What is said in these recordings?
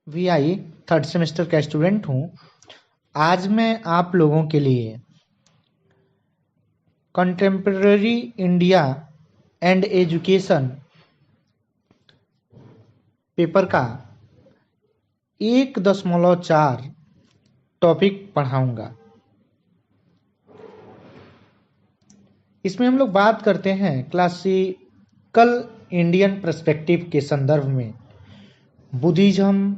VI third semester का student हूँ। आज मैं आप लोगों के लिए contemporary India and education paper का 1.4 टॉपिक पढ़ाऊंगा। इसमें हम लोग बात करते हैं क्लासिकल इंडियन पर्सपेक्टिव के संदर्भ में बुद्धिज्म,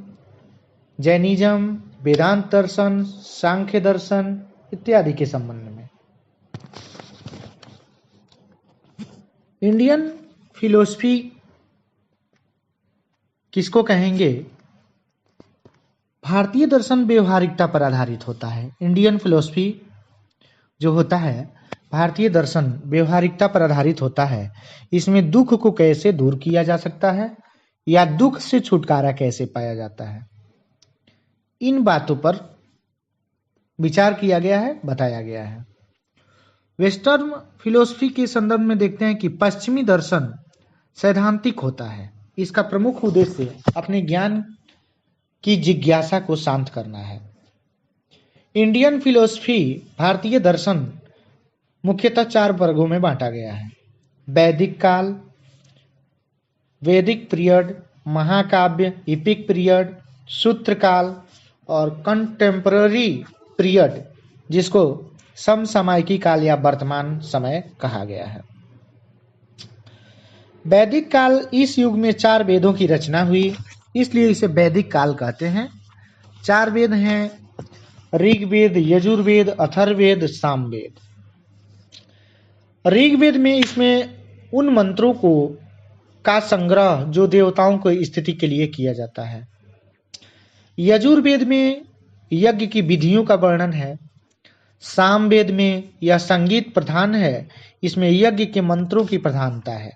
जैनिज्म, वेदांत दर्शन, सांख्य दर्शन इत्यादि के संबंध में। इंडियन फिलोसफी किसको कहेंगे? भारतीय दर्शन व्यवहारिकता पर आधारित होता है। इंडियन फिलोसफी जो होता है भारतीय दर्शन व्यवहारिकता पर आधारित होता है। इसमें दुख को कैसे दूर किया जा सकता है या दुख से छुटकारा कैसे पाया जाता है, इन बातों पर विचार किया गया है, बताया गया है। वेस्टर्न फिलोसफी के संदर्भ में देखते हैं कि पश्चिमी दर्शन सैद्धांतिक होता है। इसका प्रमुख उद्देश्य अपने ज्ञान की जिज्ञासा को शांत करना है। इंडियन फिलोसफी भारतीय दर्शन मुख्यतः 4 वर्गों में बांटा गया है। वैदिक काल, वैदिक पीरियड, महाकाव्य इपिक पीरियड, सूत्र काल और कंटेम्पररी पीरियड, जिसको समसामयिकी काल या वर्तमान समय कहा गया है। वैदिक काल, इस युग में 4 वेदों की रचना हुई, इसलिए इसे वैदिक काल कहते हैं। 4 वेद हैं ऋग्वेद, यजुर्वेद, अथर्ववेद, सामवेद। ऋग्वेद में इसमें उन मंत्रों का संग्रह जो देवताओं को स्थिति के लिए किया जाता है। यजुर्वेद में यज्ञ की विधियों का वर्णन है। सामवेद में यह संगीत प्रधान है, इसमें यज्ञ के मंत्रों की प्रधानता है।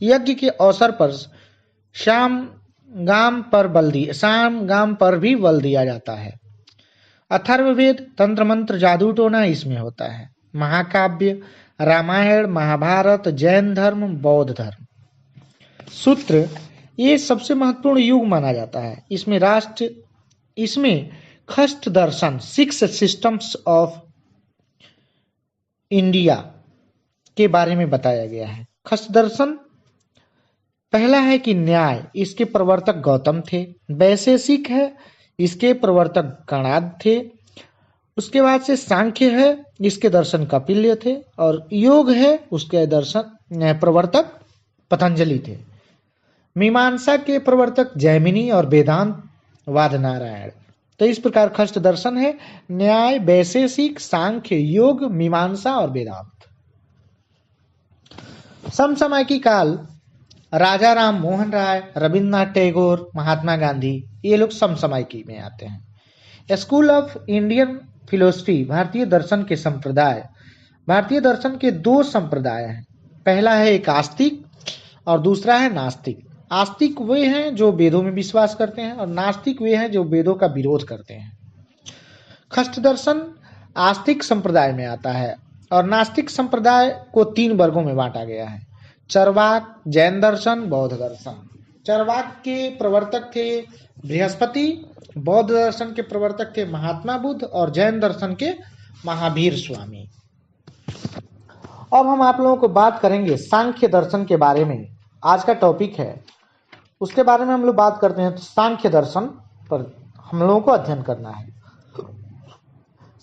यज्ञ के अवसर पर शाम गाम पर भी बल दिया जाता है। अथर्ववेद तंत्र मंत्र जादू टोना इसमें होता है। महाकाव्य रामायण, महाभारत, जैन धर्म, बौद्ध धर्म। सूत्र ये सबसे महत्वपूर्ण युग माना जाता है। इसमें खष्ट दर्शन 6 सिस्टम्स ऑफ इंडिया के बारे में बताया गया है। खष्ट दर्शन पहला है कि न्याय, इसके प्रवर्तक गौतम थे। वैशेषिक है, इसके प्रवर्तक कणाद थे। उसके बाद से सांख्य है, इसके दर्शन कपिल्य थे। और योग है, उसके दर्शन प्रवर्तक पतंजलि थे। मीमांसा के प्रवर्तक जैमिनी और वेदांत वाद नारायण। तो इस प्रकार खष्ट दर्शन है न्याय, वैशेषिक, सांख्य, योग, मीमांसा और वेदांत। समसामयिकी काल राजा राम मोहन राय, रविन्द्रनाथ टैगोर, महात्मा गांधी, ये लोग समसामयिकी में आते हैं। स्कूल ऑफ इंडियन फिलोसफी भारतीय दर्शन के संप्रदाय। भारतीय दर्शन के 2 संप्रदाय हैं। पहला है एक आस्तिक और दूसरा है नास्तिक। आस्तिक वे हैं जो वेदों में विश्वास करते हैं और नास्तिक वे हैं जो वेदों का विरोध करते हैं। खष्ट दर्शन आस्तिक संप्रदाय में आता है और नास्तिक संप्रदाय को 3 वर्गों में बांटा गया है। चरवाक, जैन दर्शन, बौद्ध दर्शन। चरवाक के प्रवर्तक थे बृहस्पति, बौद्ध दर्शन के प्रवर्तक थे महात्मा बुद्ध और जैन दर्शन के महावीर स्वामी। अब हम आप लोगों को बात करेंगे सांख्य दर्शन के बारे में। आज का टॉपिक है, उसके बारे में हम लोग बात करते हैं। तो सांख्य दर्शन पर हम लोगों को अध्ययन करना है।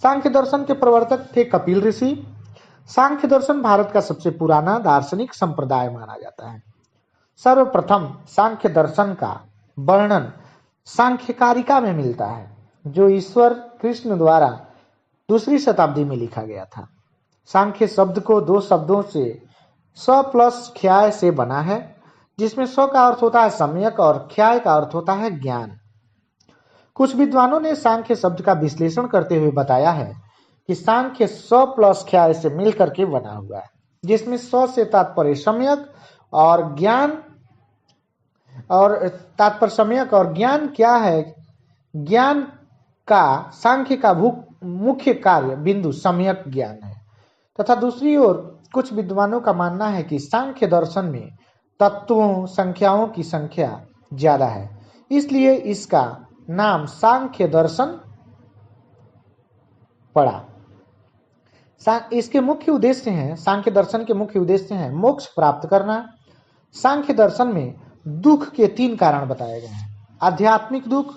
सांख्य दर्शन के प्रवर्तक थे कपिल ऋषि। सांख्य दर्शन भारत का सबसे पुराना दार्शनिक संप्रदाय माना जाता है। सर्वप्रथम सांख्य दर्शन का वर्णन सांख्यकारिका में मिलता है, जो ईश्वर कृष्ण द्वारा 2री शताब्दी में लिखा गया था। सांख्य शब्द को 2 शब्दों से स प्लस ख्याय से बना है, जिसमें स का अर्थ होता है सम्यक और ख्याय का अर्थ होता है ज्ञान। कुछ विद्वानों ने सांख्य शब्द का विश्लेषण करते हुए बताया है कि सांख्य स प्लस ख्याय से मिलकर के बना हुआ है, जिसमें स से तात्पर्य सम्यक और ज्ञान और ज्ञान क्या है? ज्ञान का सांख्य का मुख्य कार्य बिंदु सम्यक ज्ञान है। तथा दूसरी ओर कुछ विद्वानों का मानना है कि सांख्य दर्शन में तत्वों, संख्याओं की संख्या ज्यादा है, इसलिए इसका नाम सांख्य दर्शन पड़ा। इसके मुख्य उद्देश्य हैं, सांख्य दर्शन के मुख्य उद्देश्य हैं मोक्ष प्राप्त करना। सांख्य दर्शन में दुख के 3 कारण बताए गए हैं: आध्यात्मिक दुख,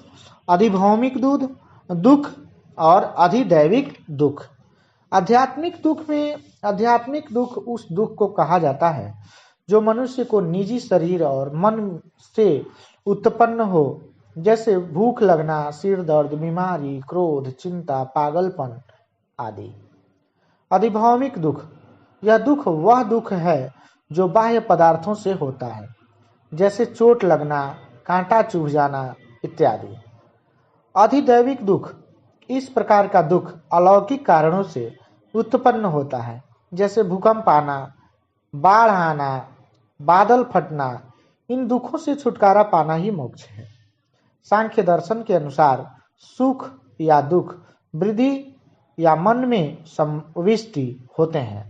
अधिभौमिक दुख और अधिदैविक दुख। आध्यात्मिक दुख उस दुख को कहा जाता है जो मनुष्य को निजी शरीर और मन से उत्पन्न हो, जैसे भूख लगना, सिर दर्द, बीमारी, क्रोध, चिंता, पागलपन आदि। अधिभौमिक दुख, यह दुख वह दुख है जो बाह्य पदार्थों से होता है, जैसे चोट लगना, कांटा चुभ जाना इत्यादि। अधिदैविक दुख, इस प्रकार का दुख अलौकिक कारणों से उत्पन्न होता है, जैसे भूकंप आना, बाढ़ आना, बादल फटना। इन दुखों से छुटकारा पाना ही मोक्ष है। सांख्य दर्शन के अनुसार सुख या दुख वृद्धि या मन में समविष्टि होते हैं,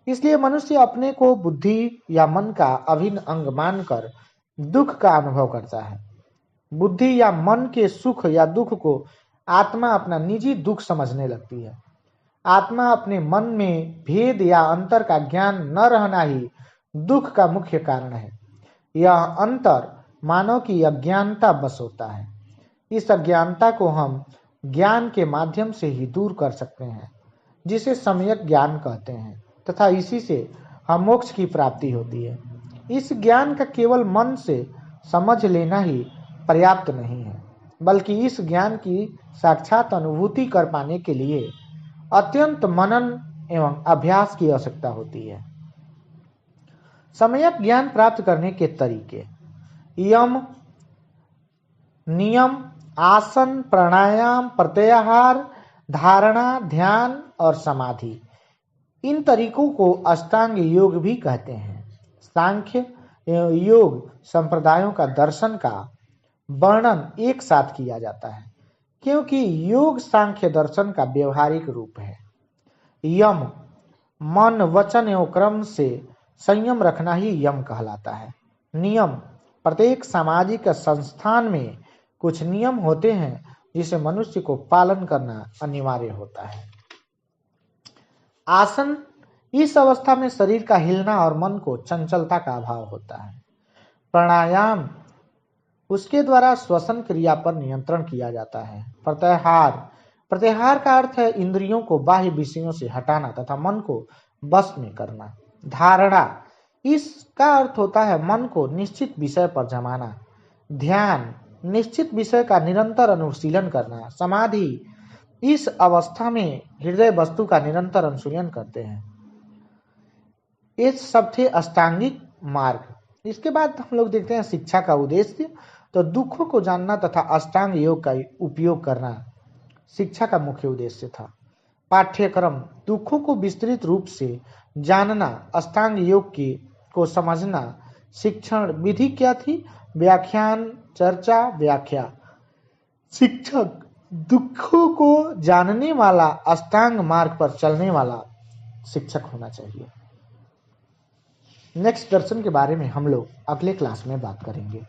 इसलिए मनुष्य अपने को बुद्धि या मन का अभिन्न अंग मानकर दुख का अनुभव करता है। बुद्धि या मन के सुख या दुख को आत्मा अपना निजी दुख समझने लगती है। आत्मा अपने मन में भेद या अंतर का ज्ञान न रहना ही दुख का मुख्य कारण है। यह अंतर मानव की अज्ञानता बस होता है। इस अज्ञानता को हम ज्ञान के माध्यम से ही दूर कर सकते हैं, जिसे सम्यक ज्ञान कहते हैं, तथा इसी से हम मोक्ष की प्राप्ति होती है। इस ज्ञान का केवल मन से समझ लेना ही पर्याप्त नहीं है, बल्कि इस ज्ञान की साक्षात अनुभूति कर पाने के लिए अत्यंत मनन एवं अभ्यास की आवश्यकता होती है। सम्यक ज्ञान प्राप्त करने के तरीके: यम, नियम, आसन, प्राणायाम, प्रत्याहार, धारणा, ध्यान और समाधि। इन तरीकों को अष्टांग योग भी कहते हैं। सांख्य एवं योग संप्रदायों का दर्शन का वर्णन एक साथ किया जाता है, क्योंकि योग सांख्य दर्शन का व्यवहारिक रूप है। यम, मन, वचन एवं क्रम से संयम रखना ही यम कहलाता है। नियम, प्रत्येक सामाजिक संस्थान में कुछ नियम होते हैं जिसे मनुष्य को पालन करना अनिवार्य होता है। आसन, इस अवस्था में शरीर का हिलना और मन को चंचलता का अभाव होता है। प्राणायाम, उसके द्वारा श्वसन क्रिया पर नियंत्रण किया जाता है। प्रत्याहार का अर्थ है इंद्रियों को बाह्य विषयों से हटाना तथा मन को बस में करना। धारणा, इसका अर्थ होता है मन को निश्चित विषय पर जमाना। ध्यान, निश्चित विषय का निरंतर अनुशीलन करना। समाधि, इस अवस्था में हृदय वस्तु का निरंतर अनुशीलन करते हैं। ये सब थे अष्टांगिक मार्ग। इसके बाद हम लोग देखते हैं शिक्षा का उद्देश्य। तो दुखों को जानना तथा अष्टांग योग का उपयोग करना शिक्षा का मुख्य उद्देश्य था। पाठ्यक्रम, दुखों को विस्तृत रूप से जानना, अष्टांग योग को समझना। शिक्षण विधि क्या थी? व्याख्यान, चर्चा, व्याख्या। शिक्षक, दुखों को जानने वाला, अष्टांग मार्ग पर चलने वाला शिक्षक होना चाहिए। नेक्स्ट दर्शन के बारे में हम लोग अगले क्लास में बात करेंगे।